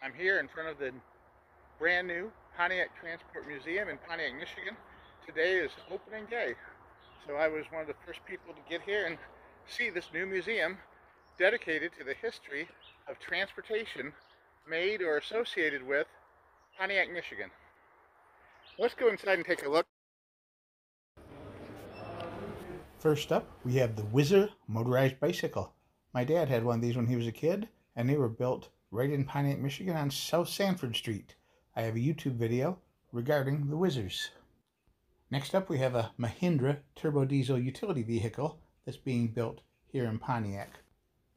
I'm here in front of the brand new Pontiac Transport Museum in Pontiac, Michigan. Today is opening day, so I was one of the first people to get here and see this new museum dedicated to the history of transportation made or associated with Pontiac, Michigan. Let's go inside and take a look. First up, we have the Whizzer motorized bicycle. My dad had one of these when he was a kid, and they were built right in Pontiac, Michigan on South Sanford Street. I have a YouTube video regarding the Whizzers. Next up, we have a Mahindra turbo diesel utility vehicle that's being built here in Pontiac.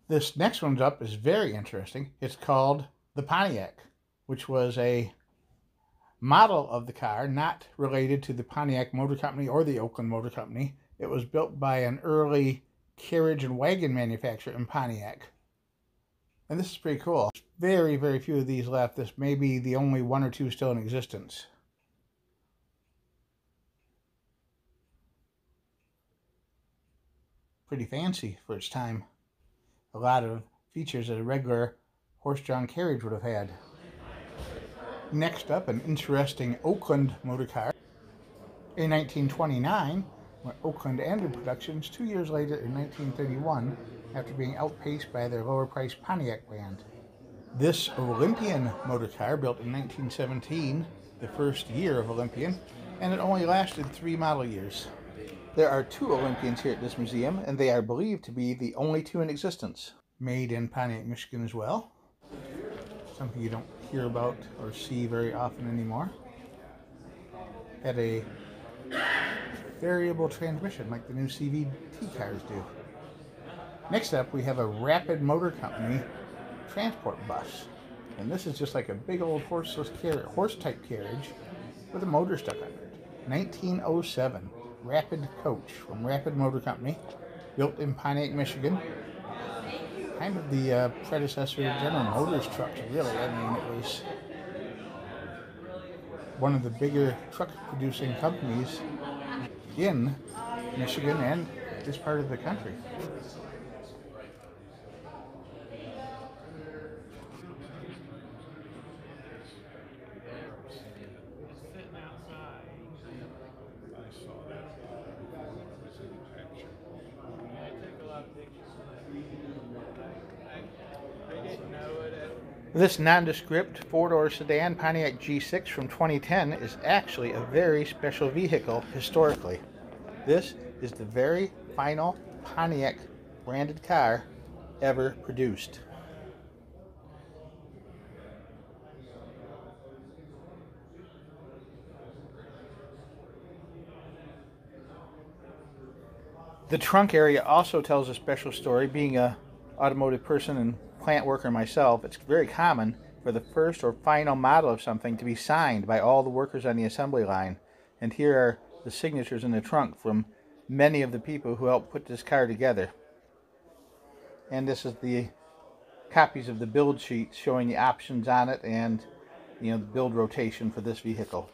This next one's up is very interesting. It's called the Pontiac, which was a model of the car not related to the Pontiac Motor Company or the Oakland Motor Company. It was built by an early carriage and wagon manufacturer in Pontiac. And this is pretty cool. Very, very few of these left. This may be the only one or two still in existence. Pretty fancy for its time. A lot of features that a regular horse-drawn carriage would have had. Next up, an interesting Oakland motor car. In 1929, when Oakland ended productions, 2 years later in 1931, after being outpaced by their lower-priced Pontiac brand. This Olympian motor car, built in 1917, the first year of Olympian, and it only lasted 3 model years. There are 2 Olympians here at this museum, and they are believed to be the only 2 in existence. Made in Pontiac, Michigan as well. Something you don't hear about or see very often anymore. Had a variable transmission like the new CVT cars do. Next up, we have a Rapid Motor Company transport bus. And this is just like a big old horse-type carriage with a motor stuck under it. 1907 Rapid coach from Rapid Motor Company, built in Pontiac, Michigan. Kind of the predecessor of General Motors trucks, really. I mean, it was one of the bigger truck producing companies in Michigan and this part of the country. This nondescript 4-door sedan Pontiac G6 from 2010 is actually a very special vehicle historically. This is the very final Pontiac branded car ever produced. The trunk area also tells a special story. Being an automotive person and plant worker myself, it's very common for the first or final model of something to be signed by all the workers on the assembly line. And here are the signatures in the trunk from many of the people who helped put this car together. And this is the copies of the build sheets showing the options on it and, the build rotation for this vehicle.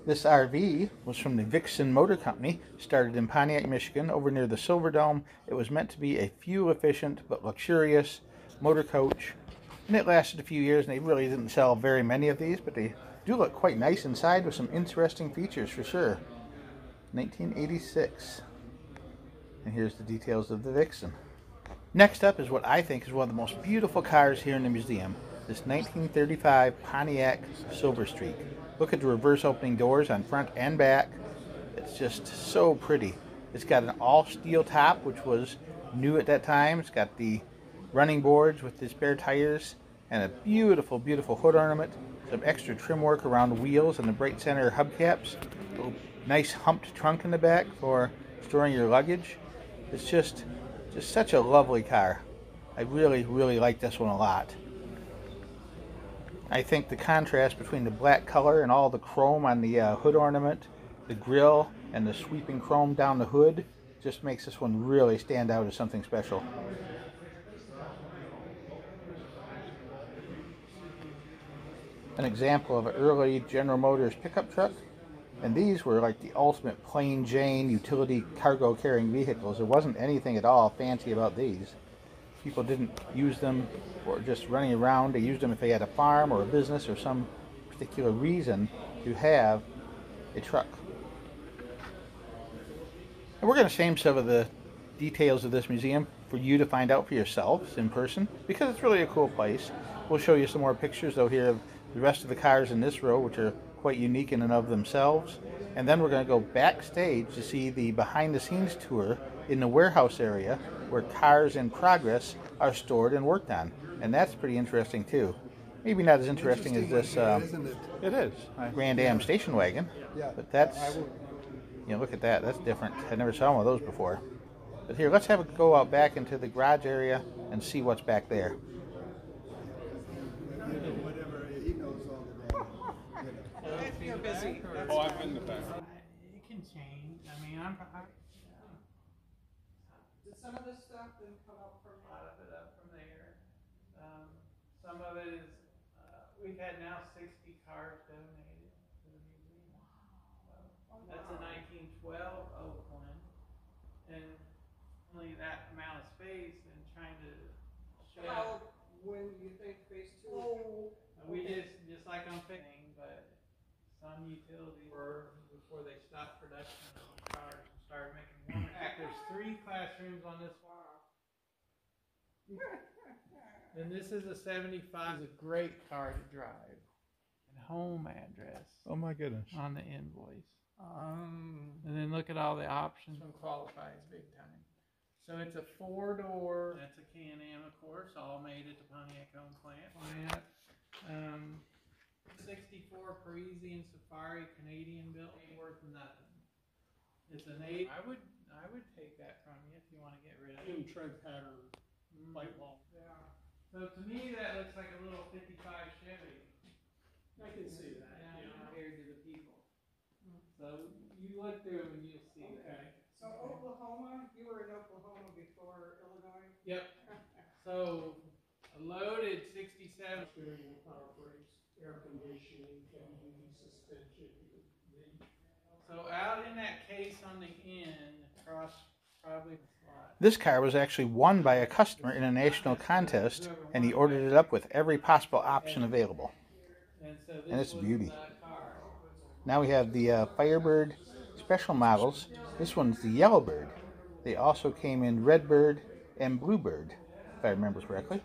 This RV was from the Vixen Motor Company, started in Pontiac, Michigan, over near the Silverdome. It was meant to be a fuel-efficient but luxurious motor coach, and it lasted a few years, and they really didn't sell very many of these, but they do look quite nice inside with some interesting features for sure. 1986. And here's the details of the Vixen. Next up is what I think is one of the most beautiful cars here in the museum. This 1935 Pontiac Silver Streak. Look at the reverse opening doors on front and back. It's just so pretty. It's got an all steel top, which was new at that time. It's got the running boards with the spare tires and a beautiful, beautiful hood ornament. Some extra trim work around the wheels and the bright center hubcaps. A little nice humped trunk in the back for storing your luggage. It's just such a lovely car. I really, really like this one a lot. I think the contrast between the black color and all the chrome on the hood ornament, the grille, and the sweeping chrome down the hood just makes this one really stand out as something special. An example of an early General Motors pickup truck. And these were like the ultimate plain Jane utility cargo carrying vehicles. There wasn't anything at all fancy about these. People didn't use them for just running around. They used them if they had a farm or a business or some particular reason to have a truck. And we're going to share some of the details of this museum for you to find out for yourselves in person, because it's really a cool place. We'll show you some more pictures though here of the rest of the cars in this row, which are quite unique in and of themselves. And then we're going to go backstage to see the behind the scenes tour in the warehouse area where cars in progress are stored and worked on. And that's pretty interesting too. Maybe not as interesting as this It is. Grand Am station wagon, but that's, you know, look at that. That's different. I never saw one of those before. But here, let's have a go out back into the garage area and see what's back there. If you're busy. Oh, I've been to that. It can change. I mean, some of this stuff didn't come up from a lot of it up from there. Some of it is, we've had now 60 cars donated to the museum. That's a 1912 Oakland, and only that amount of space, and trying to show. When you think phase two? We just like on thing, but some utilities were before they stopped production of cars and started making one. In fact, there's 3 classrooms on this wall. And this is a 75. It's a great car to drive. And home address. Oh my goodness. On the invoice. And then look at all the options. One qualifies big time. So it's a 4-door. That's a Can-Am, of course, all made at the Pontiac home plant. 64 Parisian Safari Canadian built, ain't worth nothing. It's an 8. I would take that from you if you want to get rid of it. Tread pattern, light wall. Yeah. So to me, that looks like a little 55 Chevy. I can see that. Yeah, compared to the people. So you look through them and you'll see that. So Oklahoma, you were in Oklahoma before Illinois? Yep. So a loaded 67. Steering wheel, power brakes, air conditioning, heavy duty suspension. So out in that case on the end, across probably the slot. This car was actually won by a customer in a national contest, and he ordered it up with every possible option available. And it's a beauty. Now we have the Firebird special models. This one's the Yellowbird. They also came in Redbird and Bluebird, if I remember correctly.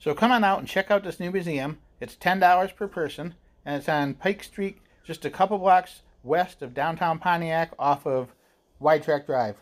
So come on out and check out this new museum. It's $10 per person, and it's on Pike Street, just a couple blocks west of downtown Pontiac off of Wide Track Drive.